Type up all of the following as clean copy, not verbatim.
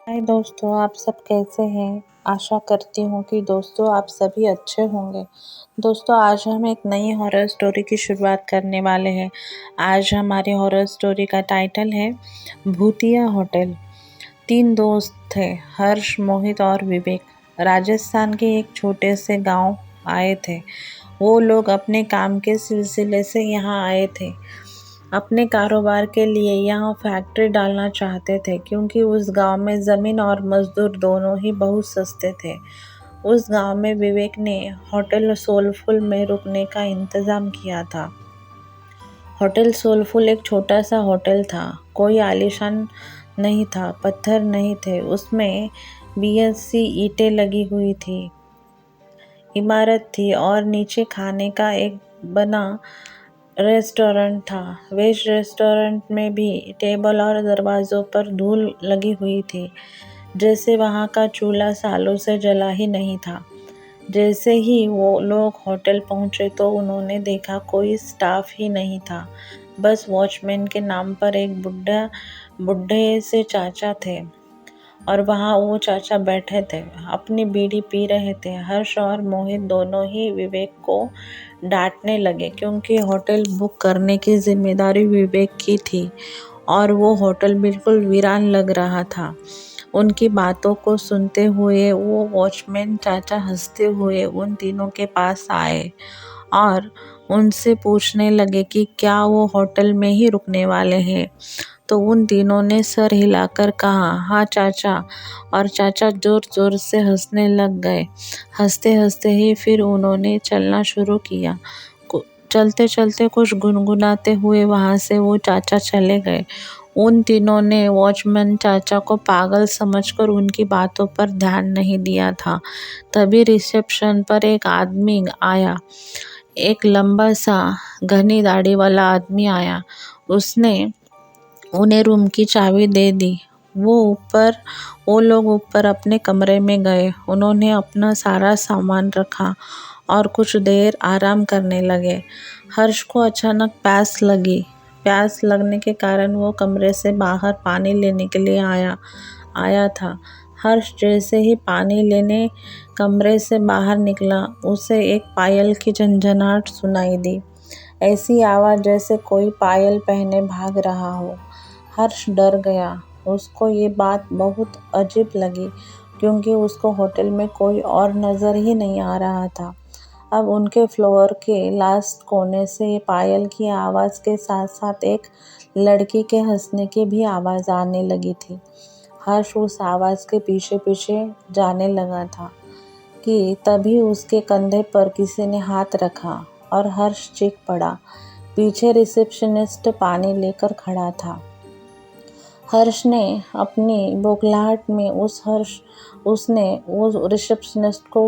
हाय दोस्तों, आप सब कैसे हैं। आशा करती हूँ कि दोस्तों आप सभी अच्छे होंगे। दोस्तों आज हम एक नई हॉरर स्टोरी की शुरुआत करने वाले हैं। आज हमारी हॉरर स्टोरी का टाइटल है भूतिया होटल। 3 दोस्त थे, हर्ष, मोहित और विवेक। राजस्थान के एक छोटे से गांव आए थे। वो लोग अपने काम के सिलसिले से यहाँ आए थे। अपने कारोबार के लिए यहाँ फैक्ट्री डालना चाहते थे क्योंकि उस गांव में ज़मीन और मजदूर दोनों ही बहुत सस्ते थे। उस गांव में विवेक ने होटल सोलफुल में रुकने का इंतज़ाम किया था। होटल सोलफुल एक छोटा सा होटल था। कोई आलीशान नहीं था, पत्थर नहीं थे, उसमें बीएससी ईंटें लगी हुई थी, इमारत थी और नीचे खाने का एक बना रेस्टोरेंट था। वेज रेस्टोरेंट में भी टेबल और दरवाज़ों पर धूल लगी हुई थी, जैसे वहाँ का चूल्हा सालों से जला ही नहीं था। जैसे ही वो लोग होटल पहुँचे तो उन्होंने देखा कोई स्टाफ ही नहीं था, बस वॉचमैन के नाम पर एक बुढ़े से चाचा थे और वहाँ वो चाचा बैठे थे, अपनी बीड़ी पी रहे थे। हर्ष और मोहित दोनों ही विवेक को डांटने लगे क्योंकि होटल बुक करने की जिम्मेदारी विवेक की थी और वो होटल बिल्कुल वीरान लग रहा था। उनकी बातों को सुनते हुए वो वॉचमैन चाचा हंसते हुए उन तीनों के पास आए और उनसे पूछने लगे कि क्या वो होटल में ही रुकने वाले हैं। तो उन तीनों ने सर हिलाकर कहा, हाँ चाचा, और चाचा जोर जोर से हंसने लग गए। हंसते हंसते ही फिर उन्होंने चलना शुरू किया। चलते चलते कुछ गुनगुनाते हुए वहाँ से वो चाचा चले गए। उन तीनों ने वॉचमैन चाचा को पागल समझकर उनकी बातों पर ध्यान नहीं दिया था। तभी रिसेप्शन पर एक आदमी आया। एक लंबा सा घनी दाढ़ी वाला आदमी आया। उसने उन्हें रूम की चाबी दे दी। वो लोग ऊपर अपने कमरे में गए। उन्होंने अपना सारा सामान रखा और कुछ देर आराम करने लगे। हर्ष को अचानक प्यास लगने के कारण वो कमरे से बाहर पानी लेने के लिए आया था। हर्ष जैसे ही पानी लेने कमरे से बाहर निकला, उसे एक पायल की झनझनाहट सुनाई दी। ऐसी आवाज़ जैसे कोई पायल पहने भाग रहा हो। हर्ष डर गया। उसको ये बात बहुत अजीब लगी क्योंकि उसको होटल में कोई और नज़र ही नहीं आ रहा था। अब उनके फ्लोर के लास्ट कोने से पायल की आवाज़ के साथ साथ एक लड़की के हंसने की भी आवाज़ आने लगी थी। हर्ष उस आवाज़ के पीछे पीछे जाने लगा था कि तभी उसके कंधे पर किसी ने हाथ रखा और हर्ष चीख पड़ा। पीछे रिसेप्शनिस्ट पानी लेकर खड़ा था। हर्ष ने अपनी बौखलाहट में उसने उस रिसेप्शनिस्ट को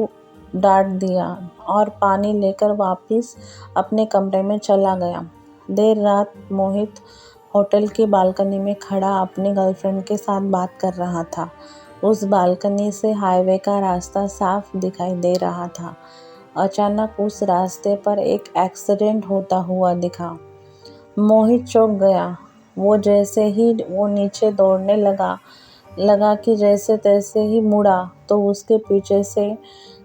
डांट दिया और पानी लेकर वापस अपने कमरे में चला गया। देर रात मोहित होटल की बालकनी में खड़ा अपनी गर्लफ्रेंड के साथ बात कर रहा था। उस बालकनी से हाईवे का रास्ता साफ दिखाई दे रहा था। अचानक उस रास्ते पर एक एक्सीडेंट होता हुआ दिखा। मोहित चौंक गया। वो जैसे ही वो नीचे दौड़ने लगा कि जैसे तैसे ही मुड़ा तो उसके पीछे से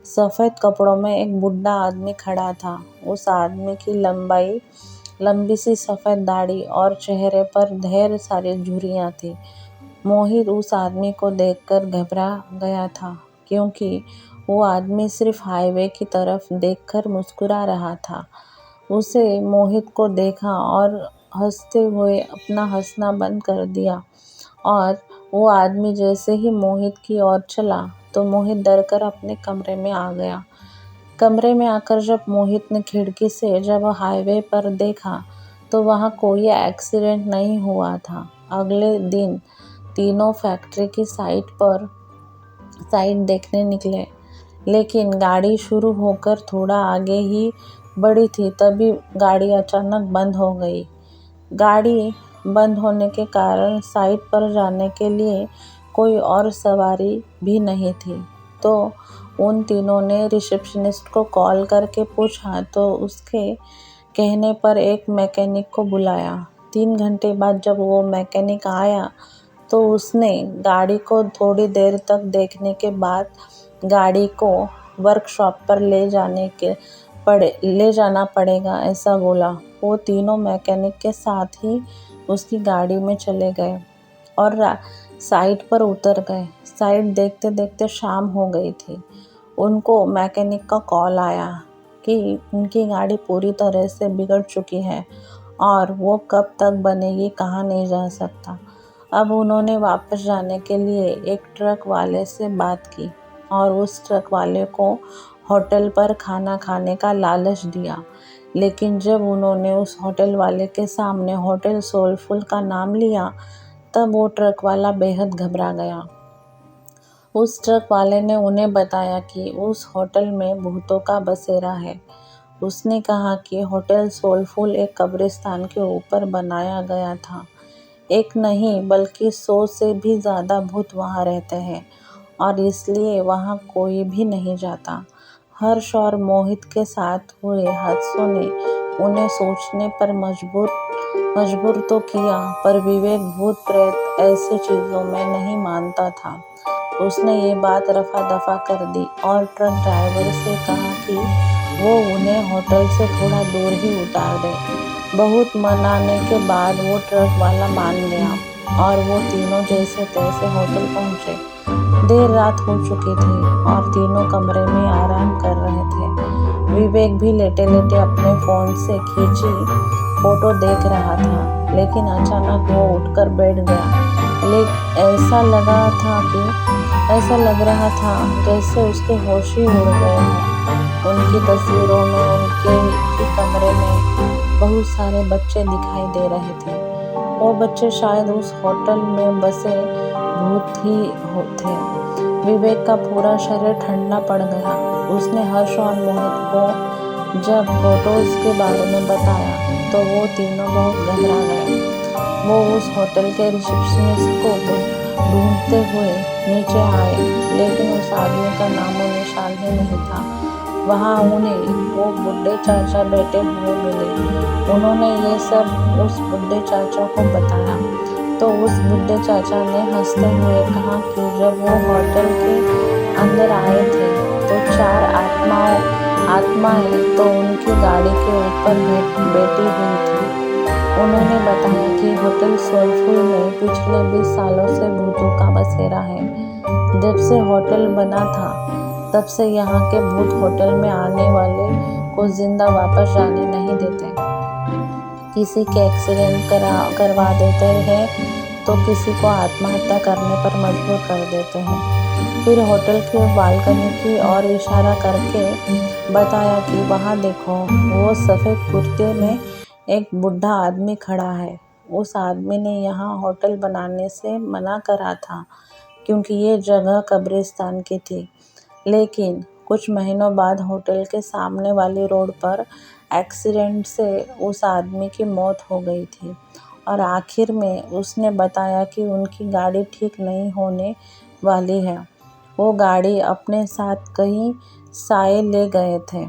सफ़ेद कपड़ों में एक बूढ़ा आदमी खड़ा था। उस आदमी की लंबी सी सफ़ेद दाढ़ी और चेहरे पर ढेर सारी झुर्रियाँ थी। मोहित उस आदमी को देखकर घबरा गया था क्योंकि वो आदमी सिर्फ हाईवे की तरफ देखकर मुस्कुरा रहा था। उसे मोहित को देखा और हंसते हुए अपना हंसना बंद कर दिया और वो आदमी जैसे ही मोहित की ओर चला तो मोहित डरकर अपने कमरे में आ गया। कमरे में आकर जब मोहित ने खिड़की से जब हाईवे पर देखा तो वहाँ कोई एक्सीडेंट नहीं हुआ था। अगले दिन तीनों फैक्ट्री की साइट देखने निकले, लेकिन गाड़ी शुरू होकर थोड़ा आगे ही बढ़ी थी तभी गाड़ी अचानक बंद हो गई। गाड़ी बंद होने के कारण साइट पर जाने के लिए कोई और सवारी भी नहीं थी। तो उन तीनों ने रिसेप्शनिस्ट को कॉल करके पूछा तो उसके कहने पर एक मैकेनिक को बुलाया। 3 घंटे बाद जब वो मैकेनिक आया तो उसने गाड़ी को थोड़ी देर तक देखने के बाद गाड़ी को वर्कशॉप पर ले जाना पड़ेगा ऐसा बोला। वो तीनों मैकेनिक के साथ ही उसकी गाड़ी में चले गए और साइट पर उतर गए। साइट देखते देखते शाम हो गई थी। उनको मैकेनिक का कॉल आया कि उनकी गाड़ी पूरी तरह से बिगड़ चुकी है और वो कब तक बनेगी कहा नहीं जा सकता। अब उन्होंने वापस जाने के लिए एक ट्रक वाले से बात की और उस ट्रक वाले को होटल पर खाना खाने का लालच दिया। लेकिन जब उन्होंने उस होटल वाले के सामने होटल सोलफुल का नाम लिया तब वो ट्रक वाला बेहद घबरा गया। उस ट्रक वाले ने उन्हें बताया कि उस होटल में भूतों का बसेरा है। उसने कहा कि होटल सोलफुल एक कब्रिस्तान के ऊपर बनाया गया था। एक नहीं बल्कि 100 से भी ज़्यादा भूत वहाँ रहते हैं और इसलिए वहाँ कोई भी नहीं जाता। हर्ष और मोहित के साथ हुए हादसों ने उन्हें सोचने पर मजबूर तो किया, पर विवेक भूत प्रेत ऐसी चीज़ों में नहीं मानता था। उसने ये बात रफा दफा कर दी और ट्रक ड्राइवर से कहा कि वो उन्हें होटल से थोड़ा दूर ही उतार दे। बहुत मनाने के बाद वो ट्रक वाला मान गया और वो तीनों जैसे तैसे होटल पहुंचे। देर रात हो चुकी थी और तीनों कमरे में आराम कर रहे थे। विवेक भी लेटे लेटे अपने फ़ोन से खींची फोटो देख रहा था, लेकिन अचानक वो उठकर बैठ गया। ऐसा लग रहा था जैसे उसके होश ही उड़ गए हों। उनकी तस्वीरों में उनके ही कमरे में बहुत सारे बच्चे दिखाई दे रहे थे। वो बच्चे शायद उस होटल में बसे भूत ही थे। विवेक का पूरा शरीर ठंडा पड़ गया। उसने हर्ष और मोहित को जब फोटोज के बारे में बताया तो वो तीनों बहुत घबरा गए। वो उस होटल के रिसेप्शनिस्ट को ढूंढते हुए नीचे आए, लेकिन उस आदमी का नामो निशान ही नहीं था। वहाँ उन्हें वो बुढ़े चाचा बैठे हुए मिले। उन्होंने ये सब उस बुढ़े चाचा को बताया तो उस बुढ़े चाचा ने हंसते हुए कहा कि जब वो होटल के अंदर आए थे तो 4 आत्माएं तो उनकी गाड़ी के ऊपर बैठी हुई थी। उन्होंने बताया कि होटल सोलफुल में पिछले 20 सालों से भूतों का बसेरा है। जब से होटल बना था तब से यहाँ के भूत होटल में आने वाले को जिंदा वापस जाने नहीं देते। किसी के एक्सीडेंट करवा देते हैं तो किसी को आत्महत्या करने पर मजबूर कर देते हैं। फिर होटल के बालकनी की ओर इशारा करके बताया कि वहाँ देखो, वो सफ़ेद कुर्ते में एक बूढ़ा आदमी खड़ा है। उस आदमी ने यहाँ होटल बनाने से मना करा था क्योंकि ये जगह कब्रिस्तान की थी। लेकिन कुछ महीनों बाद होटल के सामने वाली रोड पर एक्सीडेंट से उस आदमी की मौत हो गई थी और आखिर में उसने बताया कि उनकी गाड़ी ठीक नहीं होने वाली है। वो गाड़ी अपने साथ कहीं साए ले गए थे।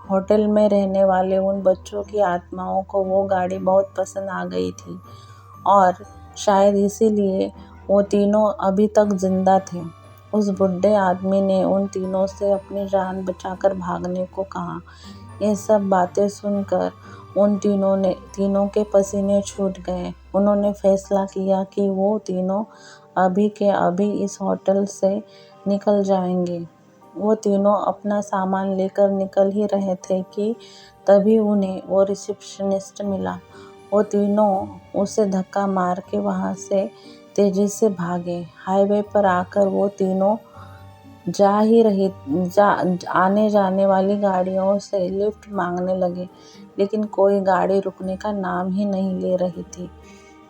होटल में रहने वाले उन बच्चों की आत्माओं को वो गाड़ी बहुत पसंद आ गई थी और शायद इसीलिए वो तीनों अभी तक जिंदा थे। उस बुढ़े आदमी ने उन तीनों से अपनी जान बचाकर भागने को कहा। ये सब बातें सुनकर उन तीनों के पसीने छूट गए। उन्होंने फैसला किया कि वो तीनों अभी के अभी इस होटल से निकल जाएंगे। वो तीनों अपना सामान लेकर निकल ही रहे थे कि तभी उन्हें वो रिसेप्शनिस्ट मिला। वो तीनों उसे धक्का मार के वहाँ से तेजी से भागे। हाईवे पर आकर वो तीनों आने जाने वाली गाड़ियों से लिफ्ट मांगने लगे, लेकिन कोई गाड़ी रुकने का नाम ही नहीं ले रही थी।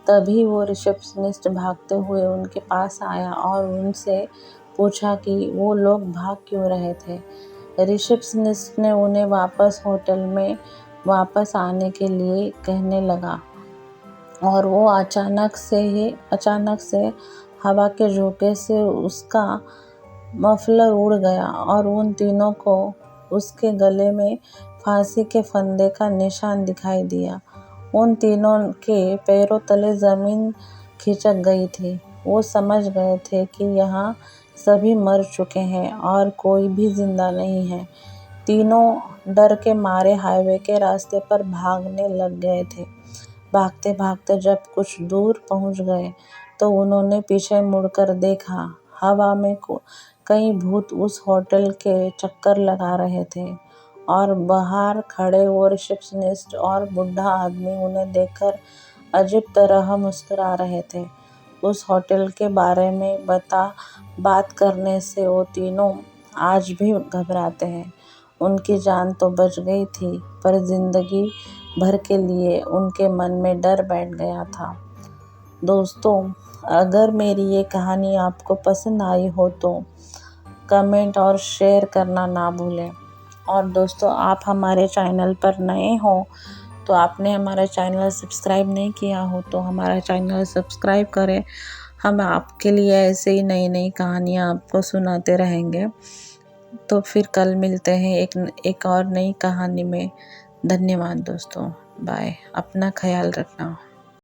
तभी वो रिसेप्शनिस्ट भागते हुए उनके पास आया और उनसे पूछा कि वो लोग भाग क्यों रहे थे। रिसेप्शनिस्ट ने उन्हें वापस होटल में वापस आने के लिए कहने लगा और वो अचानक से हवा के झोंके से उसका मफलर उड़ गया और उन तीनों को उसके गले में फांसी के फंदे का निशान दिखाई दिया। उन तीनों के पैरों तले ज़मीन खिसक गई थी। वो समझ गए थे कि यहाँ सभी मर चुके हैं और कोई भी जिंदा नहीं है। तीनों डर के मारे हाईवे के रास्ते पर भागने लग गए थे। भागते भागते जब कुछ दूर पहुंच गए तो उन्होंने पीछे मुड़कर देखा। हवा में कई भूत उस होटल के चक्कर लगा रहे थे और बाहर खड़े वो रिसेप्शनिस्ट और बूढ़ा आदमी उन्हें देखकर अजीब तरह मुस्कुरा रहे थे। उस होटल के बारे में बात करने से वो तीनों आज भी घबराते हैं। उनकी जान तो बच गई थी, पर जिंदगी भर के लिए उनके मन में डर बैठ गया था। दोस्तों, अगर मेरी ये कहानी आपको पसंद आई हो तो कमेंट और शेयर करना ना भूलें। और दोस्तों, आप हमारे चैनल पर नए हो तो आपने हमारा चैनल सब्सक्राइब नहीं किया हो तो हमारा चैनल सब्सक्राइब करें। हम आपके लिए ऐसे ही नई नई कहानियाँ आपको सुनाते रहेंगे। तो फिर कल मिलते हैं एक और नई कहानी में। धन्यवाद दोस्तों। बाय। अपना ख्याल रखना।